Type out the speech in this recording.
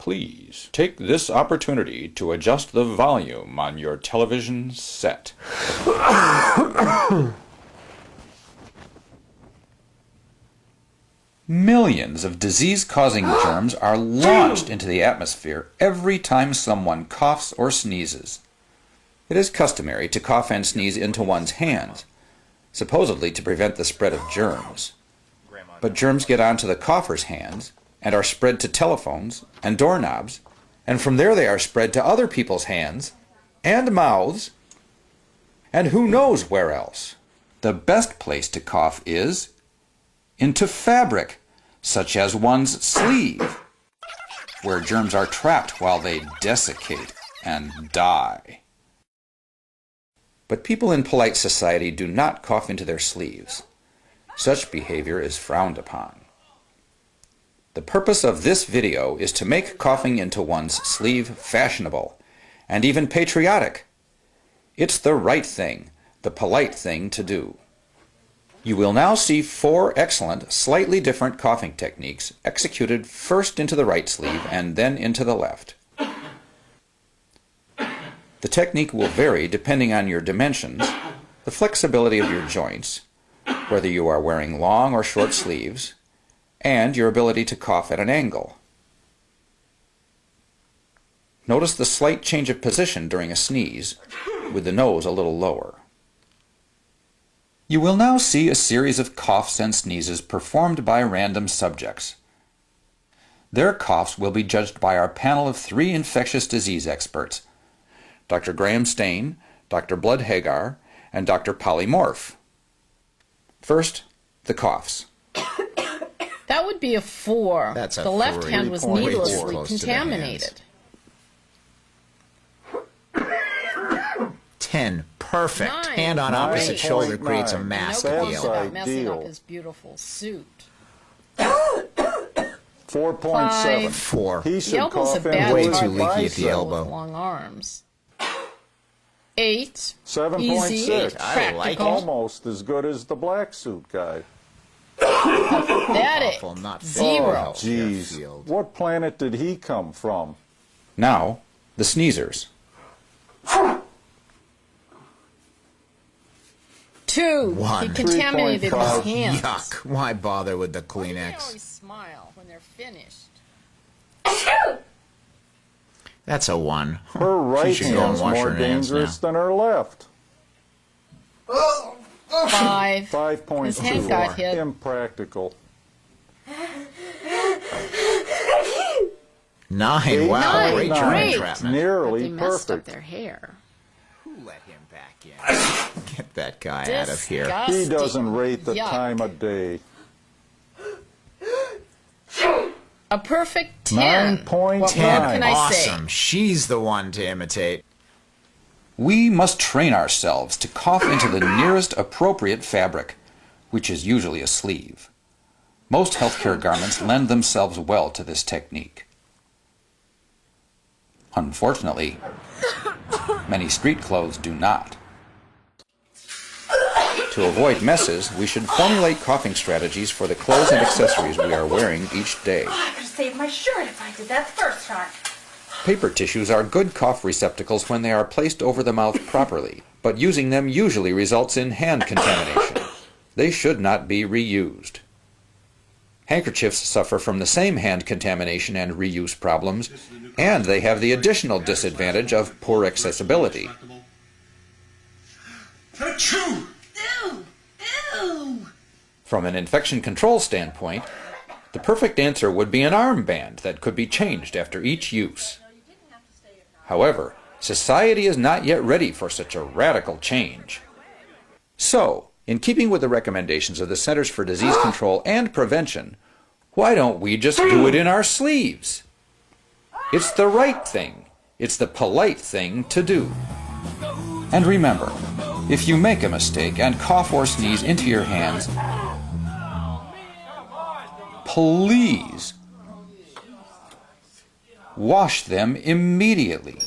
please take this opportunity to adjust the volume on your television set. Millions of disease-causing germs are launched into the atmosphere every time someone coughs or sneezes. It is customary to cough and sneeze into one's hands, supposedly to prevent the spread of germs. But germs get onto the cougher's hands and are spread to telephones and doorknobs, and from there they are spread to other people's hands and mouths, and who knows where else. The best place to cough is into fabric, such as one's sleeve, where germs are trapped while they desiccate and die. But people in polite society do not cough into their sleeves. Such behavior is frowned upon. The purpose of this video is to make coughing into one's sleeve fashionable and even patriotic. It's the right thing, the polite thing to do. You will now see 4 excellent, slightly different coughing techniques executed first into the right sleeve and then into the left. The technique will vary depending on your dimensions, the flexibility of your joints, whether you are wearing long or short sleeves, and your ability to cough at an angle. Notice the slight change of position during a sneeze, with the nose a little lower. You will now see a series of coughs and sneezes performed by random subjects. Their coughs will be judged by our panel of 3 infectious disease experts, Dr. Graham Stain, Dr. Blood Hagar, and Dr. Polymorph. First, the coughs. That would be a 4. That's a the left 3. hand was Way too needlessly close to the contaminated. 10. Perfect. 9. Hand on opposite shoulder creates a No mask comment appeal. about messing up Ideal. his beautiful suit. 4.7. 4. He The should elbow's a cough bad into Way his too leaky at the bicep. elbow. with long arms. 8. 7.6. Easy. I like Practical. Almost as good as the black suit guy. Pathetic. Awful, not 0. Jeez, Airfield. what planet did he come from? Now, the sneezers. 2. 1. He contaminated his 3.5. hands. Yuck. Why bother with the Why do they Kleenex? always smile when they're finished? That's a 1. Her right should go and hand's wash more her hands dangerous than her left. 5. His hand 5.2. got hit. Impractical. 9. Wow, 9. great germ Great. entrapment. They Nearly messed up perfect. their hair. Who let him back in? Get that guy out of here. He doesn't rate the Yuck. time of day. A perfect 10. 9.9. What more 10. can I say? Awesome. She's the one to imitate. We must train ourselves to cough into the nearest appropriate fabric, which is usually a sleeve. Most healthcare garments lend themselves well to this technique. Unfortunately, many street clothes do not. To avoid messes, we should formulate coughing strategies for the clothes and accessories we are wearing each day. I would have saved my shirt if I did that the first time. Paper tissues are good cough receptacles when they are placed over the mouth properly, but using them usually results in hand contamination. They should not be reused. Handkerchiefs suffer from the same hand contamination and reuse problems, and they have the additional disadvantage of poor accessibility. Achoo! Ew! Ew! From an infection control standpoint, the perfect answer would be an armband that could be changed after each use. However, society is not yet ready for such a radical change. So, in keeping with the recommendations of the Centers for Disease Control and Prevention, why don't we just do it in our sleeves? It's the right thing. It's the polite thing to do. And remember, if you make a mistake and cough or sneeze into your hands, please wash them immediately.